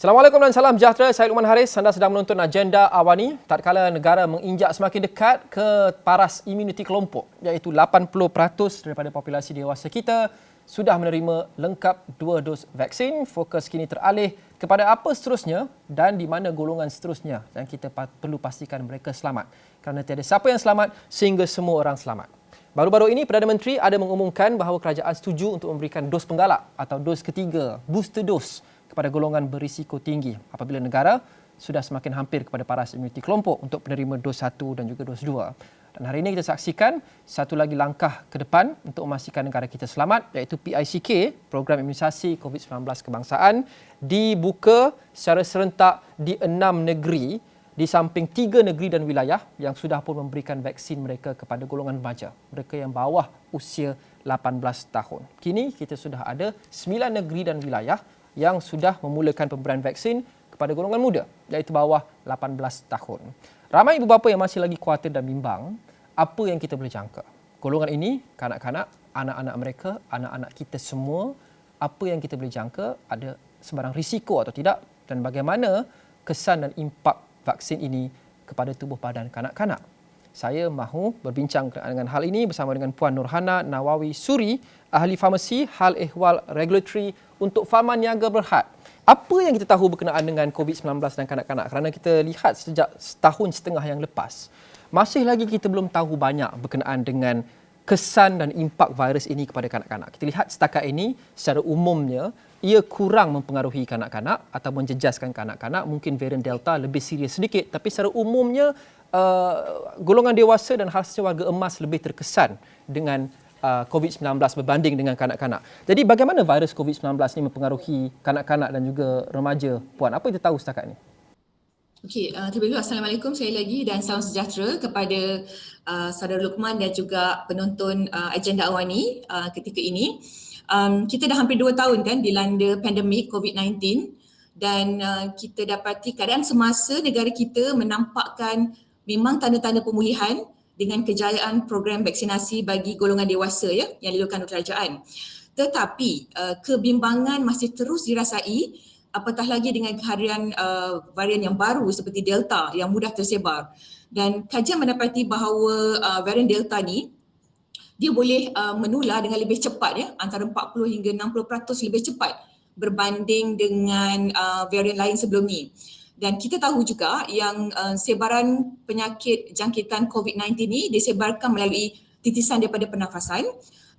Assalamualaikum dan salam sejahtera. Saya Luqman Haris. Anda sedang menonton Agenda Awani. Tatkala negara menginjak semakin dekat ke paras imuniti kelompok, iaitu 80% daripada populasi dewasa kita sudah menerima lengkap 2 dos vaksin. Fokus kini teralih kepada apa seterusnya dan di mana golongan seterusnya, dan kita perlu pastikan mereka selamat. Kerana tiada siapa yang selamat sehingga semua orang selamat. Baru-baru ini Perdana Menteri ada mengumumkan bahawa kerajaan setuju untuk memberikan dos penggalak atau dos ketiga, booster dose, kepada golongan berisiko tinggi apabila negara sudah semakin hampir kepada paras imuniti kelompok untuk penerima dos 1 dan juga dos 2. Dan hari ini kita saksikan satu lagi langkah ke depan untuk memastikan negara kita selamat, iaitu PICK, Program Imunisasi COVID-19 Kebangsaan, dibuka secara serentak di 6 negeri di samping 3 negeri dan wilayah yang sudah pun memberikan vaksin mereka kepada golongan remaja, mereka yang bawah usia 18 tahun. Kini kita sudah ada 9 negeri dan wilayah yang sudah memulakan pemberian vaksin kepada golongan muda, iaitu bawah 18 tahun. Ramai ibu bapa yang masih lagi khawatir dan bimbang apa yang kita boleh jangka. Golongan ini, kanak-kanak, anak-anak mereka, anak-anak kita semua, apa yang kita boleh jangka, ada sebarang risiko atau tidak, dan bagaimana kesan dan impak vaksin ini kepada tubuh badan kanak-kanak. Saya mahu berbincang dengan hal ini bersama dengan Puan Nurhana Nawawi Suri, ahli farmasi hal ehwal regulatory untuk Farman Niaga Berhad. Apa yang kita tahu berkenaan dengan COVID-19 dan kanak-kanak? Kerana kita lihat sejak setahun setengah yang lepas, masih lagi kita belum tahu banyak berkenaan dengan kesan dan impak virus ini kepada kanak-kanak. Kita lihat setakat ini secara umumnya ia kurang mempengaruhi kanak-kanak atau menjejaskan kanak-kanak. Mungkin varian Delta lebih serius sedikit, tapi secara umumnya golongan dewasa dan khasnya warga emas lebih terkesan dengan COVID-19 berbanding dengan kanak-kanak. Jadi bagaimana virus COVID-19 ini mempengaruhi kanak-kanak dan juga remaja, Puan? Apa yang kita tahu setakat ini? Okey, terlebih dahulu Assalamualaikum sekali lagi dan salam sejahtera kepada saudara Luqman dan juga penonton Agenda Awani ketika ini. Kita dah hampir 2 tahun kan dilanda pandemik COVID-19 dan kita dapati keadaan semasa negara kita menampakkan memang tanda-tanda pemulihan dengan kejayaan program vaksinasi bagi golongan dewasa ya yang dilakukan oleh kerajaan. Tetapi kebimbangan masih terus dirasai, apatah lagi dengan kehadiran varian yang baru seperti Delta yang mudah tersebar. Dan kajian mendapati bahawa varian Delta ni dia boleh menular dengan lebih cepat ya, antara 40 hingga 60% lebih cepat berbanding dengan varian lain sebelum ni. Dan kita tahu juga yang sebaran penyakit jangkitan COVID-19 ni disebarkan melalui titisan daripada pernafasan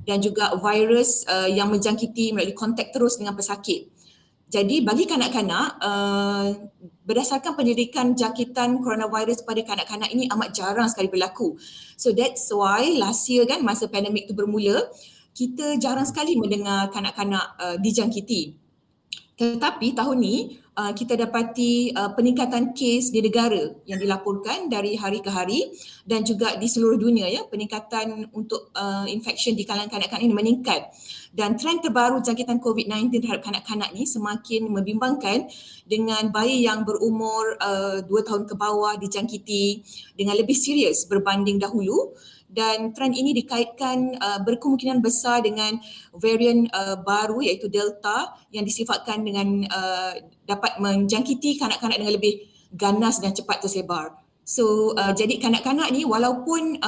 dan juga virus yang menjangkiti melalui kontak terus dengan pesakit. Jadi bagi kanak-kanak, berdasarkan penyelidikan jangkitan coronavirus pada kanak-kanak ini amat jarang sekali berlaku. So that's why last year kan masa pandemik itu bermula, kita jarang sekali mendengar kanak-kanak dijangkiti. Tetapi tahun ni kita dapati peningkatan kes di negara yang dilaporkan dari hari ke hari dan juga di seluruh dunia ya, peningkatan untuk infection di kalangan kanak-kanak ini meningkat. Dan trend terbaru jangkitan COVID-19 terhadap kanak-kanak ni semakin membimbangkan dengan bayi yang berumur 2 tahun ke bawah dijangkiti dengan lebih serius berbanding dahulu. Dan trend ini dikaitkan berkemungkinan besar dengan varian baru iaitu Delta yang disifatkan dengan dapat menjangkiti kanak-kanak dengan lebih ganas dan cepat tersebar. So jadi kanak-kanak ni walaupun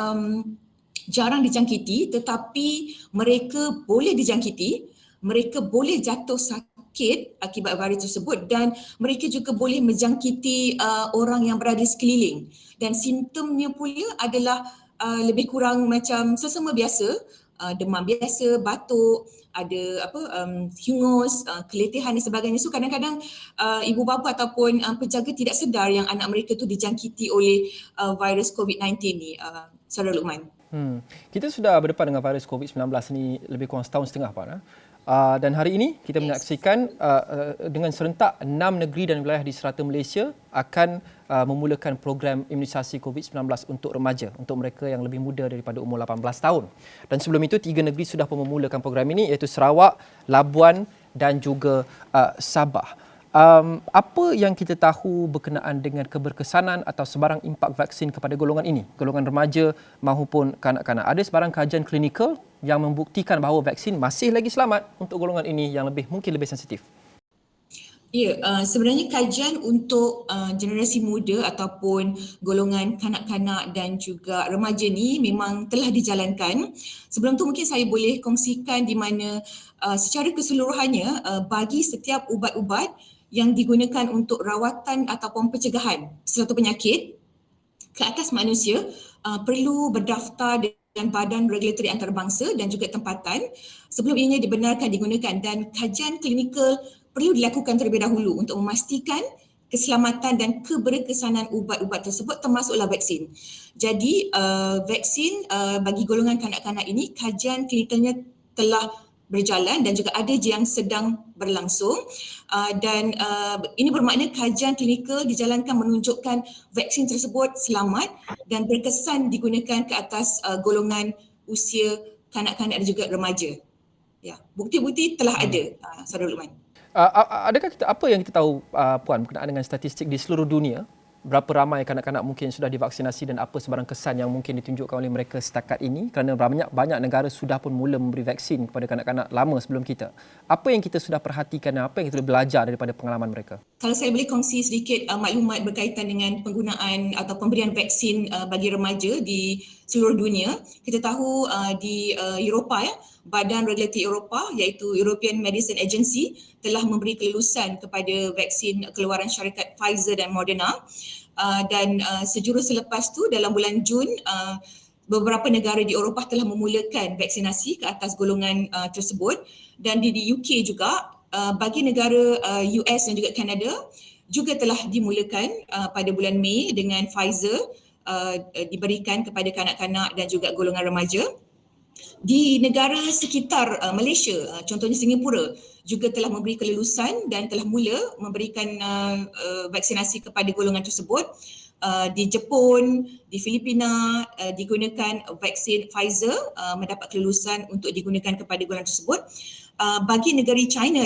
jarang dijangkiti tetapi mereka boleh dijangkiti, mereka boleh jatuh sakit akibat virus tersebut dan mereka juga boleh menjangkiti orang yang berada di sekeliling. Dan simptomnya pula adalah lebih kurang macam sesama biasa, demam biasa, batuk, ada hingus, keletihan dan sebagainya. So kadang-kadang ibu bapa ataupun penjaga tidak sedar yang anak mereka tu dijangkiti oleh virus COVID-19 ni, Saudara Luqman. Kita sudah berdepan dengan virus COVID-19 ni lebih kurang setahun setengah, Puan. Dan hari ini kita menyaksikan dengan serentak 6 negeri dan wilayah di serata Malaysia akan memulakan program imunisasi COVID-19 untuk remaja, untuk mereka yang lebih muda daripada umur 18 tahun. Dan sebelum itu 3 negeri sudah pun memulakan program ini, iaitu Sarawak, Labuan dan juga Sabah. Apa yang kita tahu berkenaan dengan keberkesanan atau sebarang impak vaksin kepada golongan ini, golongan remaja maupun kanak-kanak? Ada sebarang kajian klinikal yang membuktikan bahawa vaksin masih lagi selamat untuk golongan ini yang mungkin lebih sensitif? Ya, sebenarnya kajian untuk generasi muda ataupun golongan kanak-kanak dan juga remaja ni memang telah dijalankan. Sebelum tu mungkin saya boleh kongsikan di mana secara keseluruhannya bagi setiap ubat-ubat yang digunakan untuk rawatan ataupun pencegahan sesuatu penyakit ke atas manusia perlu berdaftar dengan Badan Regulatory Antarabangsa dan juga tempatan sebelum ianya dibenarkan digunakan, dan kajian klinikal perlu dilakukan terlebih dahulu untuk memastikan keselamatan dan keberkesanan ubat-ubat tersebut termasuklah vaksin. Jadi vaksin bagi golongan kanak-kanak ini kajian klinikalnya telah berjalan dan juga ada yang sedang berlangsung, dan ini bermakna kajian klinikal dijalankan menunjukkan vaksin tersebut selamat dan berkesan digunakan ke atas golongan usia kanak-kanak dan juga remaja. Ya, bukti-bukti telah ada, Saudara Luqman. Adakah apa yang kita tahu, Puan, berkenaan dengan statistik di seluruh dunia? Berapa ramai kanak-kanak mungkin sudah divaksinasi dan apa sebarang kesan yang mungkin ditunjukkan oleh mereka setakat ini? Kerana banyak negara sudah pun mula memberi vaksin kepada kanak-kanak lama sebelum kita. Apa yang kita sudah perhatikan dan apa yang kita boleh belajar daripada pengalaman mereka? Kalau saya boleh kongsi sedikit maklumat berkaitan dengan penggunaan atau pemberian vaksin bagi remaja di seluruh dunia. Kita tahu di Eropah, Badan Regulatory Eropah iaitu European Medicines Agency telah memberi kelulusan kepada vaksin keluaran syarikat Pfizer dan Moderna, dan sejurus selepas tu dalam bulan Jun beberapa negara di Eropah telah memulakan vaksinasi ke atas golongan tersebut, dan di UK juga bagi negara US dan juga Kanada juga telah dimulakan pada bulan Mei dengan Pfizer diberikan kepada kanak-kanak dan juga golongan remaja. Di negara sekitar Malaysia, contohnya Singapura, juga telah memberi kelulusan dan telah mula memberikan vaksinasi kepada golongan tersebut. Di Jepun, di Filipina digunakan vaksin Pfizer, mendapat kelulusan untuk digunakan kepada golongan tersebut. Bagi negara China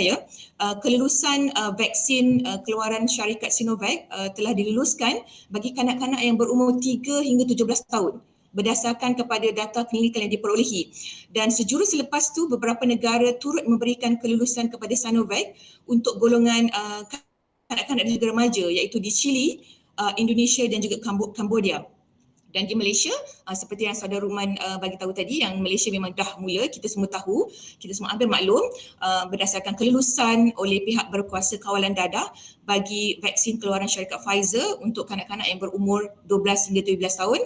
kelulusan vaksin keluaran syarikat Sinovac telah diluluskan bagi kanak-kanak yang berumur 3 hingga 17 tahun berdasarkan kepada data klinikal yang diperolehi. Dan sejurus selepas tu beberapa negara turut memberikan kelulusan kepada Sinovac untuk golongan kanak-kanak dan juga remaja, iaitu di Chile, Indonesia dan juga Cambodia. Dan di Malaysia, seperti yang Saudara Ruman bagi tahu tadi, yang Malaysia memang dah mula, kita semua tahu, kita semua ambil maklum berdasarkan kelulusan oleh pihak berkuasa kawalan dadah bagi vaksin keluaran syarikat Pfizer untuk kanak-kanak yang berumur 12 hingga 17 tahun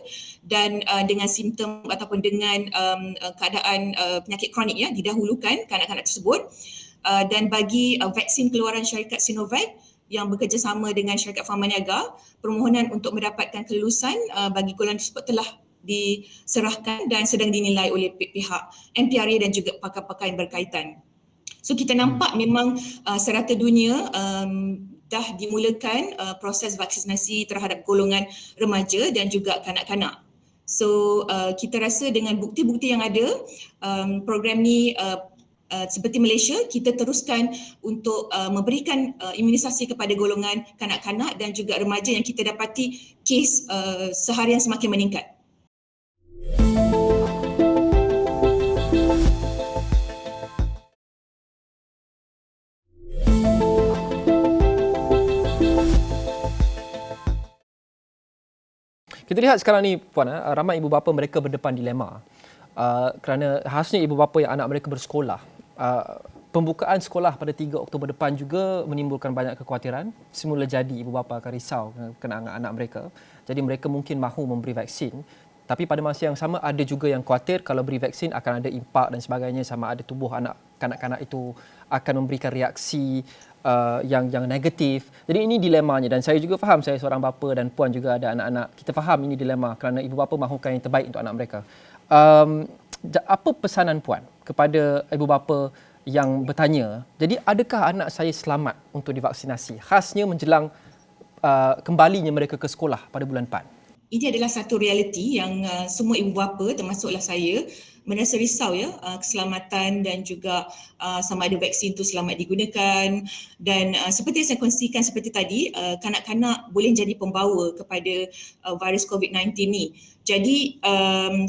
dan dengan simptom ataupun dengan keadaan penyakit kronik didahulukan kanak-kanak tersebut. Dan bagi vaksin keluaran syarikat Sinovac yang bekerjasama dengan syarikat Pharmaniaga, permohonan untuk mendapatkan kelulusan bagi golongan tersebut telah diserahkan dan sedang dinilai oleh pihak MPRA dan juga pakar-pakar yang berkaitan. So kita nampak memang serata dunia dah dimulakan proses vaksinasi terhadap golongan remaja dan juga kanak-kanak. So kita rasa dengan bukti-bukti yang ada, program ni seperti Malaysia, kita teruskan untuk memberikan imunisasi kepada golongan kanak-kanak dan juga remaja yang kita dapati kes seharian semakin meningkat. Kita lihat sekarang ni, Puan, ramai ibu bapa mereka berdepan dilema. Kerana khasnya ibu bapa yang anak mereka bersekolah. Pembukaan sekolah pada 3 Oktober depan juga menimbulkan banyak kekhawatiran. Semula jadi ibu bapa akan risau kena anak mereka. Jadi mereka mungkin mahu memberi vaksin. Tapi pada masa yang sama ada juga yang khawatir kalau beri vaksin akan ada impak dan sebagainya, sama ada tubuh kanak-kanak itu akan memberikan reaksi yang negatif. Jadi ini dilemanya dan saya juga faham, saya seorang bapa dan Puan juga ada anak-anak. Kita faham ini dilema kerana ibu bapa mahukan yang terbaik untuk anak mereka. Apa pesanan Puan kepada ibu bapa yang bertanya, jadi adakah anak saya selamat untuk divaksinasi? Khasnya menjelang kembalinya mereka ke sekolah pada bulan 4. Ini adalah satu realiti yang semua ibu bapa termasuklah saya merasa risau keselamatan dan juga sama ada vaksin itu selamat digunakan. Dan seperti yang saya kongsikan seperti tadi, kanak-kanak boleh jadi pembawa kepada virus COVID-19 ni. Jadi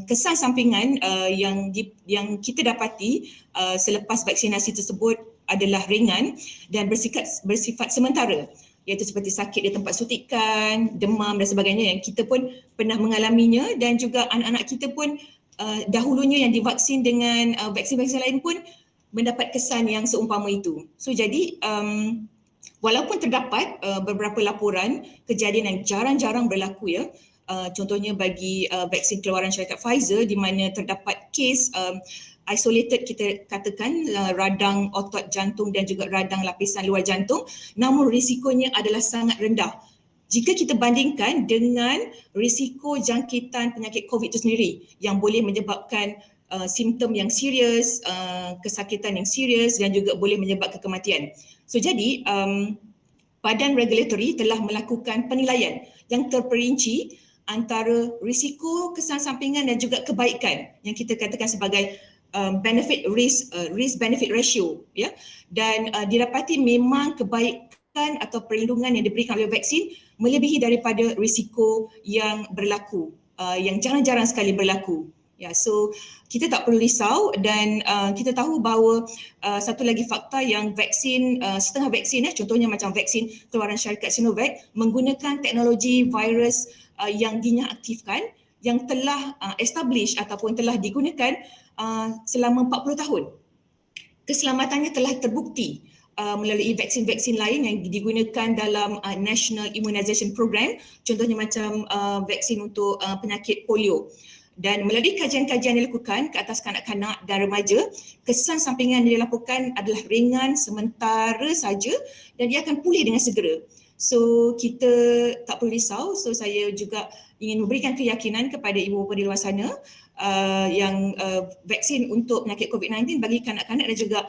kesan sampingan yang kita dapati selepas vaksinasi tersebut adalah ringan dan bersifat sementara, iaitu seperti sakit di tempat suntikan, demam dan sebagainya yang kita pun pernah mengalaminya, dan juga anak-anak kita pun dahulunya yang divaksin dengan vaksin-vaksin lain pun mendapat kesan yang seumpama itu. So jadi walaupun terdapat beberapa laporan kejadian yang jarang-jarang berlaku, ya, contohnya bagi vaksin keluaran syarikat Pfizer di mana terdapat kes isolated, kita katakan radang otot jantung dan juga radang lapisan luar jantung, namun risikonya adalah sangat rendah jika kita bandingkan dengan risiko jangkitan penyakit COVID itu sendiri yang boleh menyebabkan simptom yang serius, kesakitan yang serius dan juga boleh menyebabkan kematian. So jadi Badan Regulatory telah melakukan penilaian yang terperinci antara risiko, kesan sampingan dan juga kebaikan yang kita katakan sebagai benefit risk benefit ratio, ya, dan didapati memang kebaikan atau perlindungan yang diberikan oleh vaksin melebihi daripada risiko yang berlaku, yang jarang-jarang sekali berlaku. Ya, so kita tak perlu risau, dan kita tahu bahawa satu lagi fakta yang vaksin, setengah vaksin, contohnya macam vaksin keluaran syarikat Sinovac menggunakan teknologi virus yang dinyaaktifkan yang telah establish ataupun telah digunakan selama 40 tahun. Keselamatannya telah terbukti melalui vaksin-vaksin lain yang digunakan dalam National Immunization Program, contohnya macam vaksin untuk penyakit polio. Dan melalui kajian-kajian yang dilakukan ke atas kanak-kanak dan remaja, kesan sampingan yang dilaporkan adalah ringan, sementara saja, dan dia akan pulih dengan segera. So kita tak perlu risau. So saya juga ingin memberikan keyakinan kepada ibu bapa di luar sana yang vaksin untuk penyakit COVID-19 bagi kanak-kanak dan juga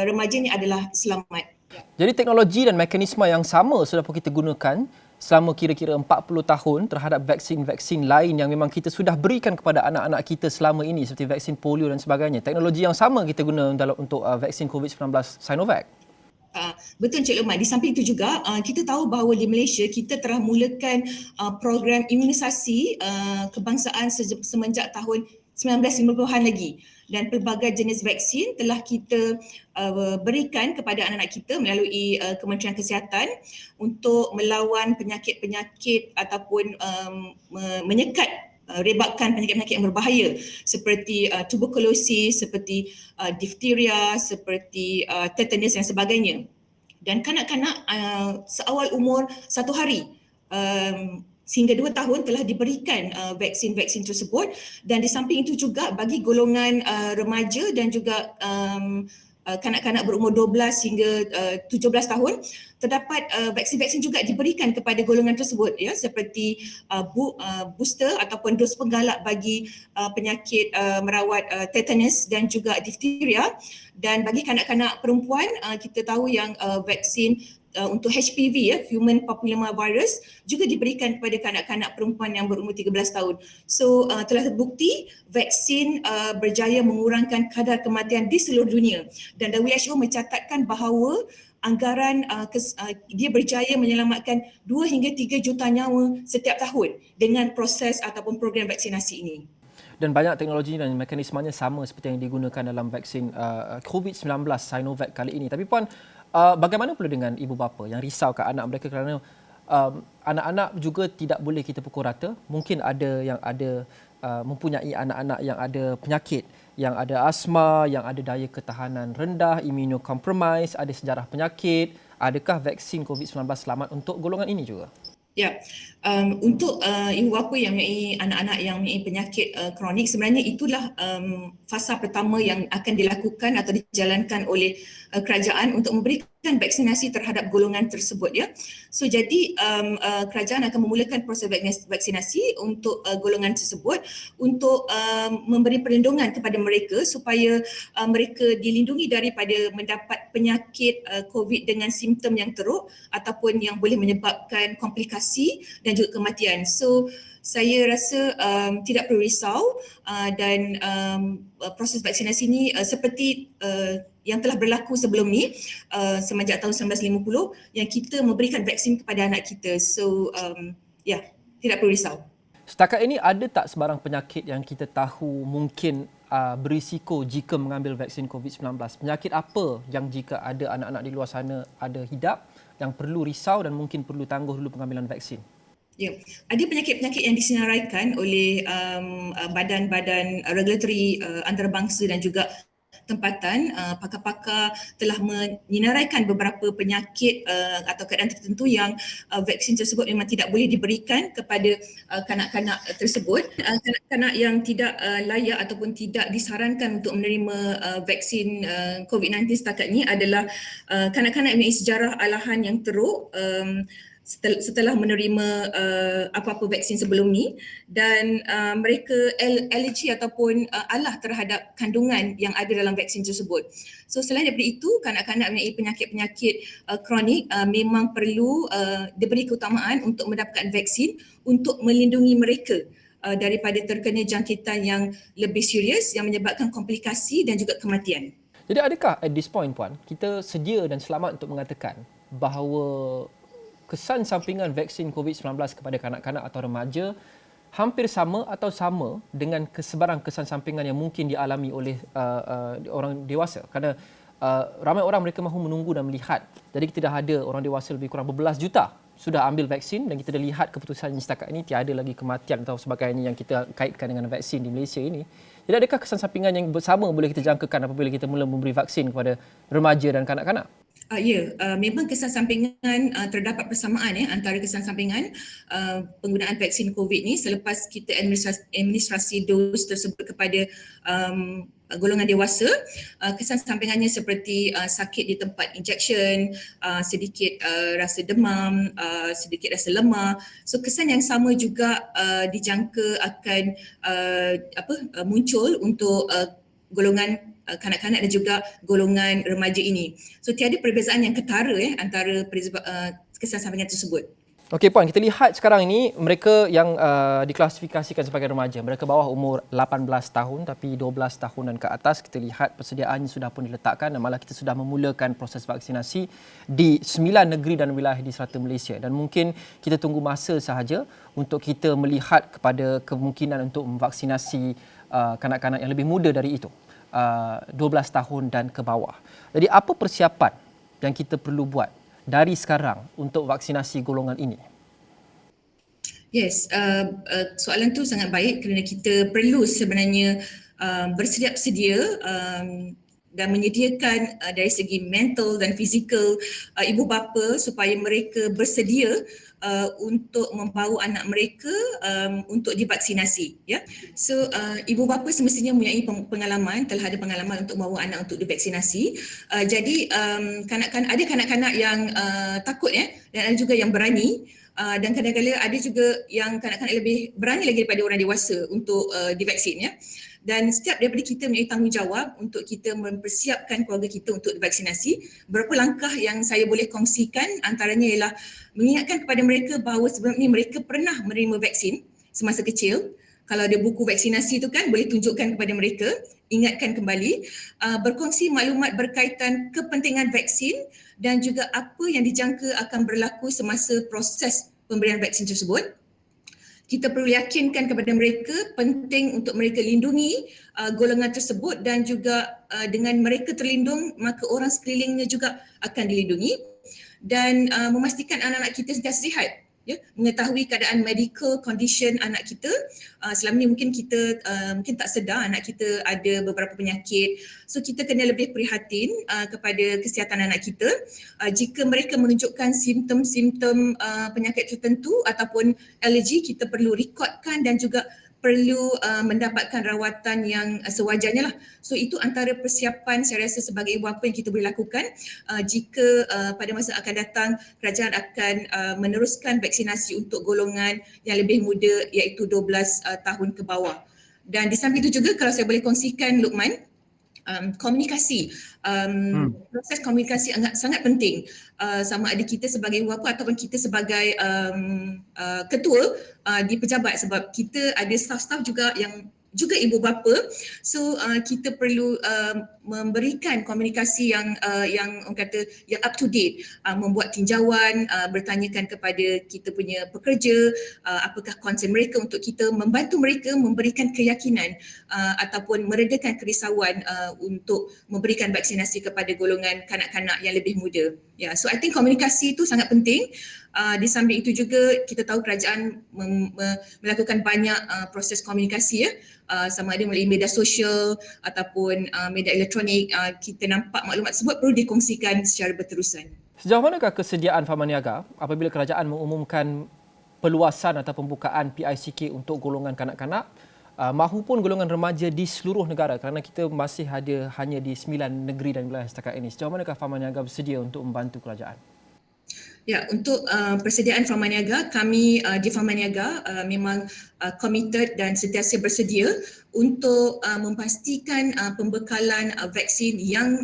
remaja ni adalah selamat. Jadi teknologi dan mekanisme yang sama sudah pun kita gunakan selama kira-kira 40 tahun terhadap vaksin-vaksin lain yang memang kita sudah berikan kepada anak-anak kita selama ini seperti vaksin polio dan sebagainya. Teknologi yang sama kita guna untuk vaksin COVID-19 Sinovac. Betul Encik Luqman. Di samping itu juga kita tahu bahawa di Malaysia kita telah mulakan program imunisasi kebangsaan semenjak tahun 1950-an lagi, dan pelbagai jenis vaksin telah kita berikan kepada anak-anak kita melalui Kementerian Kesihatan untuk melawan penyakit-penyakit ataupun menyekat rebakan penyakit-penyakit yang berbahaya seperti tuberkulosis, seperti difteria, seperti tetanus dan sebagainya. Dan kanak-kanak seawal umur 1 hari sehingga 2 tahun telah diberikan vaksin-vaksin tersebut, dan di samping itu juga bagi golongan remaja dan juga kanak-kanak berumur 12 hingga 17 tahun terdapat vaksin-vaksin juga diberikan kepada golongan tersebut, ya, seperti booster ataupun dos penggalak bagi penyakit merawat tetanus dan juga difteria. Dan bagi kanak-kanak perempuan kita tahu yang vaksin untuk HPV, ya, Human Papilloma Virus, juga diberikan kepada kanak-kanak perempuan yang berumur 13 tahun. So telah terbukti vaksin berjaya mengurangkan kadar kematian di seluruh dunia, dan WHO mencatatkan bahawa anggaran dia berjaya menyelamatkan 2 hingga 3 juta nyawa setiap tahun dengan proses ataupun program vaksinasi ini. Dan banyak teknologi dan mekanismenya sama seperti yang digunakan dalam vaksin COVID-19 Sinovac kali ini. Tapi Puan, bagaimana pula dengan ibu bapa yang risau ke anak mereka kerana anak-anak juga tidak boleh kita pukul rata. Mungkin ada yang mempunyai anak-anak yang ada penyakit, yang ada asma, yang ada daya ketahanan rendah, immunocompromised, ada sejarah penyakit. Adakah vaksin COVID-19 selamat untuk golongan ini juga? Ya, untuk ibu bapa yang mempunyai anak-anak yang mempunyai penyakit kronik, sebenarnya itulah fasa pertama yang akan dilakukan atau dijalankan oleh kerajaan untuk memberikan vaksinasi terhadap golongan tersebut, ya. So jadi kerajaan akan memulakan proses vaksinasi untuk golongan tersebut untuk memberi perlindungan kepada mereka supaya mereka dilindungi daripada mendapat penyakit COVID dengan simptom yang teruk ataupun yang boleh menyebabkan komplikasi dan juga kematian. So saya rasa tidak perlu risau, dan proses vaksinasi ini seperti yang telah berlaku sebelum ni semenjak tahun 1950 yang kita memberikan vaksin kepada anak kita. So tidak perlu risau. Setakat ini ada tak sebarang penyakit yang kita tahu mungkin berisiko jika mengambil vaksin COVID-19? Penyakit apa yang jika ada anak-anak di luar sana ada hidap yang perlu risau dan mungkin perlu tangguh dulu pengambilan vaksin? Ya, ada penyakit-penyakit yang disenaraikan oleh badan-badan regulatory antarabangsa dan juga tempatan. Pakar-pakar telah menyinaraikan beberapa penyakit atau keadaan tertentu yang vaksin tersebut memang tidak boleh diberikan kepada kanak-kanak tersebut. Kanak-kanak yang tidak layak ataupun tidak disarankan untuk menerima vaksin COVID-19 setakat ini adalah kanak-kanak yang mempunyai sejarah alahan yang teruk setelah menerima apa-apa vaksin sebelum ni, dan mereka alergi ataupun alah terhadap kandungan yang ada dalam vaksin tersebut. So selain daripada itu, kanak-kanak mempunyai penyakit-penyakit kronik memang perlu diberi keutamaan untuk mendapatkan vaksin untuk melindungi mereka daripada terkena jangkitan yang lebih serius yang menyebabkan komplikasi dan juga kematian. Jadi adakah at this point, Puan, kita sedia dan selamat untuk mengatakan bahawa kesan sampingan vaksin COVID-19 kepada kanak-kanak atau remaja hampir sama atau sama dengan kesebaran kesan sampingan yang mungkin dialami oleh orang dewasa? Kerana ramai orang mereka mahu menunggu dan melihat. Jadi kita dah ada orang dewasa lebih kurang berbelas juta sudah ambil vaksin dan kita dah lihat keputusan setakat ini tiada lagi kematian atau sebagainya yang kita kaitkan dengan vaksin di Malaysia ini. Jadi adakah kesan sampingan yang bersama boleh kita jangkakan apabila kita mula memberi vaksin kepada remaja dan kanak-kanak? Memang kesan sampingan terdapat persamaan antara kesan sampingan penggunaan vaksin COVID ni selepas kita administrasi dos tersebut kepada golongan dewasa. Kesan sampingannya seperti sakit di tempat injection, sedikit rasa demam, sedikit rasa lemah. So kesan yang sama juga dijangka akan muncul untuk golongan kanak-kanak dan juga golongan remaja ini. So tiada perbezaan yang ketara antara kesan sampingan tersebut. Okey Puan, kita lihat sekarang ini mereka yang diklasifikasikan sebagai remaja, mereka bawah umur 18 tahun tapi 12 tahun dan ke atas, kita lihat persediaan sudah pun diletakkan dan malah kita sudah memulakan proses vaksinasi di 9 negeri dan wilayah di serata Malaysia, dan mungkin kita tunggu masa sahaja untuk kita melihat kepada kemungkinan untuk memvaksinasi kanak-kanak yang lebih muda dari itu, 12 tahun dan ke bawah. Jadi apa persiapan yang kita perlu buat dari sekarang untuk vaksinasi golongan ini? Yes, soalan tu sangat baik kerana kita perlu sebenarnya bersedia dan menyediakan dari segi mental dan fizikal ibu bapa supaya mereka bersedia untuk membawa anak mereka untuk divaksinasi, ya. So ibu bapa semestinya mempunyai pengalaman, telah ada pengalaman untuk membawa anak untuk divaksinasi. Jadi ada kanak-kanak yang takut dan ada juga yang berani. Dan kadang-kadang ada juga yang kanak-kanak lebih berani lagi daripada orang dewasa untuk divaksin, ya. Dan setiap daripada kita mempunyai tanggungjawab untuk kita mempersiapkan keluarga kita untuk divaksinasi. Beberapa langkah yang saya boleh kongsikan antaranya ialah mengingatkan kepada mereka bahawa sebelum ini mereka pernah menerima vaksin semasa kecil. Kalau ada buku vaksinasi tu kan boleh tunjukkan kepada mereka, ingatkan kembali, berkongsi maklumat berkaitan kepentingan vaksin dan juga apa yang dijangka akan berlaku semasa proses pemberian vaksin tersebut. Kita perlu yakinkan kepada mereka penting untuk mereka lindungi golongan tersebut dan juga dengan mereka terlindung maka orang sekelilingnya juga akan dilindungi, dan memastikan anak-anak kita sentiasa sihat, ya, mengetahui keadaan medical condition anak kita. Selama ni mungkin kita mungkin tak sedar anak kita ada beberapa penyakit, so kita kena lebih prihatin kepada kesihatan anak kita. Jika mereka menunjukkan simptom-simptom penyakit tertentu ataupun alergi, kita perlu rekodkan dan juga perlu mendapatkan rawatan yang sewajarnya lah. So itu antara persiapan saya rasa sebagai ibu bapa yang kita boleh lakukan jika pada masa akan datang kerajaan akan meneruskan vaksinasi untuk golongan yang lebih muda iaitu 12 tahun ke bawah. Dan di samping itu juga kalau saya boleh kongsikan Luqman, komunikasi, proses komunikasi sangat penting, sama ada kita sebagai ibu bapa ataupun kita sebagai ketua di pejabat, sebab kita ada staff-staff juga yang juga ibu bapa. So kita perlu memberikan komunikasi yang orang kata yang up to date, membuat tinjauan, bertanyakan kepada kita punya pekerja apakah concern mereka untuk kita membantu mereka memberikan keyakinan ataupun meredakan kerisauan untuk memberikan vaksinasi kepada golongan kanak-kanak yang lebih muda. Ya, so I think komunikasi itu sangat penting. Di samping itu juga kita tahu kerajaan melakukan banyak proses komunikasi ya, sama ada melalui media sosial ataupun media elektronik. Kita nampak maklumat tersebut perlu dikongsikan secara berterusan. Sejauh manakah kesediaan Fahman Niaga apabila kerajaan mengumumkan peluasan atau pembukaan PICK untuk golongan kanak-kanak mahupun golongan remaja di seluruh negara, kerana kita masih ada hanya di 9 negeri dan wilayah setakat ini. Sejauh manakah Fahman Niaga bersedia untuk membantu kerajaan? Ya, untuk persediaan Farman Niaga, kami di Farman Niaga memang committed dan sentiasa bersedia untuk memastikan pembekalan vaksin yang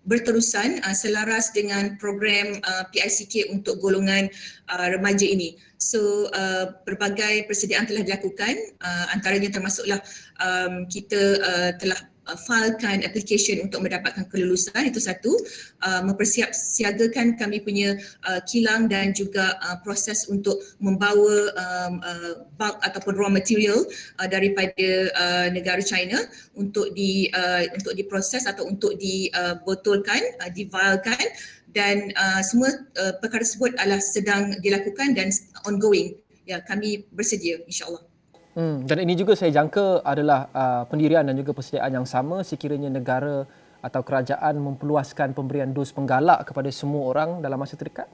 berterusan selaras dengan program PICK untuk golongan remaja ini. So berbagai persediaan telah dilakukan, antaranya termasuklah kita telah filekan application untuk mendapatkan kelulusan, itu satu. Mempersiapsiagakan kami punya kilang dan juga proses untuk membawa bulk ataupun raw material daripada negara China untuk diproses atau untuk dibotolkan, divialkan, dan semua perkara tersebut adalah sedang dilakukan dan ongoing. Ya, kami bersedia insya-Allah. Dan ini juga saya jangka adalah pendirian dan juga persediaan yang sama sekiranya negara atau kerajaan memperluaskan pemberian dos penggalak kepada semua orang dalam masa terdekat.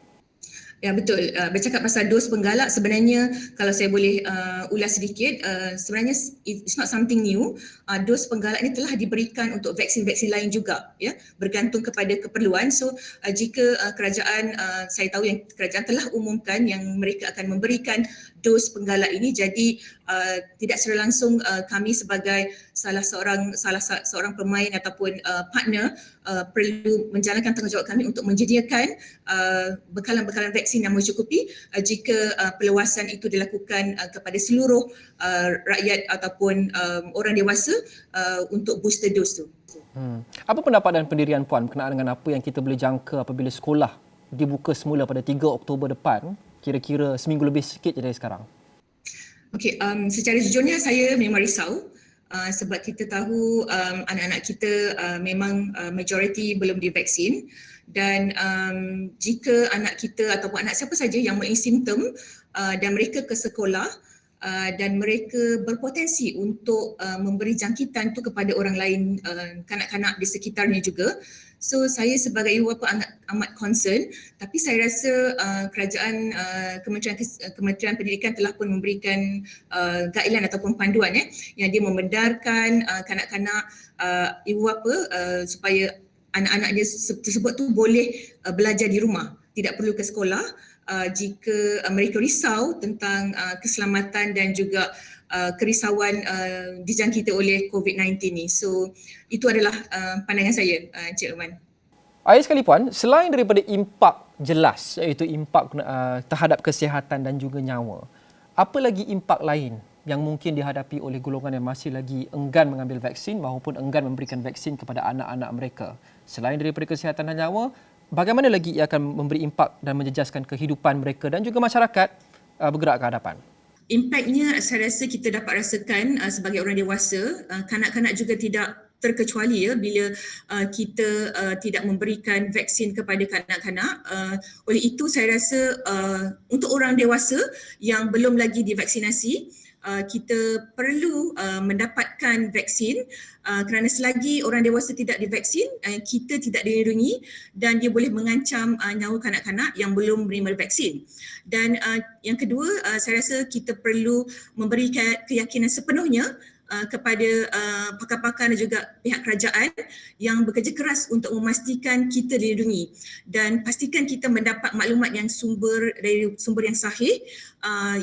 Ya, betul. Bercakap pasal dos penggalak, sebenarnya kalau saya boleh ulas sedikit, sebenarnya it's not something new. Dos penggalak ini telah diberikan untuk vaksin-vaksin lain juga, ya, bergantung kepada keperluan. So jika kerajaan, saya tahu yang kerajaan telah umumkan yang mereka akan memberikan dos penggalak ini, jadi tidak secara langsung kami sebagai salah seorang pemain ataupun partner perlu menjalankan tanggungjawab kami untuk menyediakan bekalan-bekalan vaksin yang mencukupi jika perluasan itu dilakukan kepada seluruh rakyat ataupun orang dewasa untuk booster dose tu. Apa pendapat dan pendirian Puan berkenaan dengan apa yang kita boleh jangka apabila sekolah dibuka semula pada 3 Oktober depan, kira-kira seminggu lebih sikit je dari sekarang? Okey, secara jujurnya saya memang risau. Sebab kita tahu anak-anak kita memang majoriti belum divaksin, dan jika anak kita ataupun anak siapa saja yang mempunyai simptom dan mereka ke sekolah dan mereka berpotensi untuk memberi jangkitan tu kepada orang lain, kanak-kanak di sekitarnya juga. So saya sebagai ibu bapa amat concern, tapi saya rasa kerajaan Kementerian Pendidikan telah pun memberikan guideline ataupun panduan yang dia membenarkan kanak-kanak ibu bapa supaya anak-anaknya tersebut tu boleh belajar di rumah, tidak perlu ke sekolah jika mereka risau tentang keselamatan dan juga kerisauan dijangkiti oleh COVID-19 ni. So itu adalah pandangan saya, Encik Roman. Akhir sekali Puan, selain daripada impak jelas iaitu impak terhadap kesihatan dan juga nyawa, apa lagi impak lain yang mungkin dihadapi oleh golongan yang masih lagi enggan mengambil vaksin maupun enggan memberikan vaksin kepada anak-anak mereka? Selain daripada kesihatan dan nyawa, bagaimana lagi ia akan memberi impak dan menjejaskan kehidupan mereka dan juga masyarakat bergerak ke hadapan? Impaknya saya rasa kita dapat rasakan sebagai orang dewasa, kanak-kanak juga tidak terkecuali ya bila kita tidak memberikan vaksin kepada kanak-kanak. Oleh itu saya rasa untuk orang dewasa yang belum lagi divaksinasi, kita perlu mendapatkan vaksin kerana selagi orang dewasa tidak divaksin, kita tidak dilindungi dan dia boleh mengancam nyawa kanak-kanak yang belum menerima vaksin. Dan yang kedua, saya rasa kita perlu memberi keyakinan sepenuhnya kepada pakar-pakar dan juga pihak kerajaan yang bekerja keras untuk memastikan kita dilindungi, dan pastikan kita mendapat maklumat yang dari sumber yang sahih,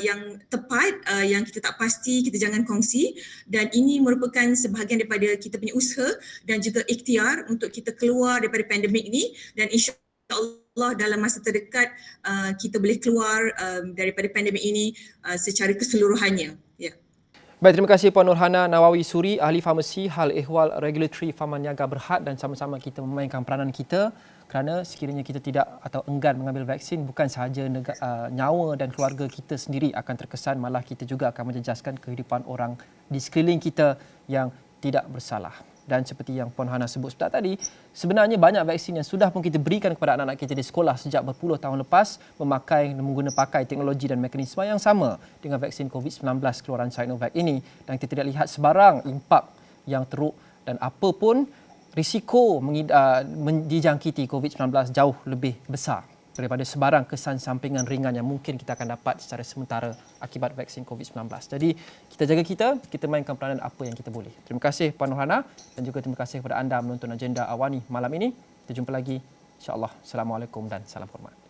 yang tepat, yang kita tak pasti kita jangan kongsi, dan ini merupakan sebahagian daripada kita punya usaha dan juga ikhtiar untuk kita keluar daripada pandemik ini, dan insya-Allah dalam masa terdekat kita boleh keluar daripada pandemik ini secara keseluruhannya. Ya. Baik, terima kasih Puan Nurhana Nawawi Suri, Ahli Farmasi Hal Ehwal Regulatory Farman Niaga Berhad, dan sama-sama kita memainkan peranan kita kerana sekiranya kita tidak atau enggan mengambil vaksin, bukan sahaja nyawa dan keluarga kita sendiri akan terkesan, malah kita juga akan menjejaskan kehidupan orang di sekeliling kita yang tidak bersalah. Dan seperti yang Puan Hana sebut sebentar tadi, sebenarnya banyak vaksin yang sudah pun kita berikan kepada anak-anak kita di sekolah sejak berpuluh tahun lepas menggunakan pakai teknologi dan mekanisme yang sama dengan vaksin COVID-19 keluaran Sinovac ini, dan kita tidak lihat sebarang impak yang teruk dan apa pun risiko dijangkiti COVID-19 jauh lebih besar daripada sebarang kesan sampingan ringan yang mungkin kita akan dapat secara sementara akibat vaksin COVID-19. Jadi kita jaga kita mainkan peranan apa yang kita boleh. Terima kasih Puan Nurhana dan juga terima kasih kepada anda menonton agenda Awani malam ini. Kita jumpa lagi insya-Allah. Assalamualaikum dan salam hormat.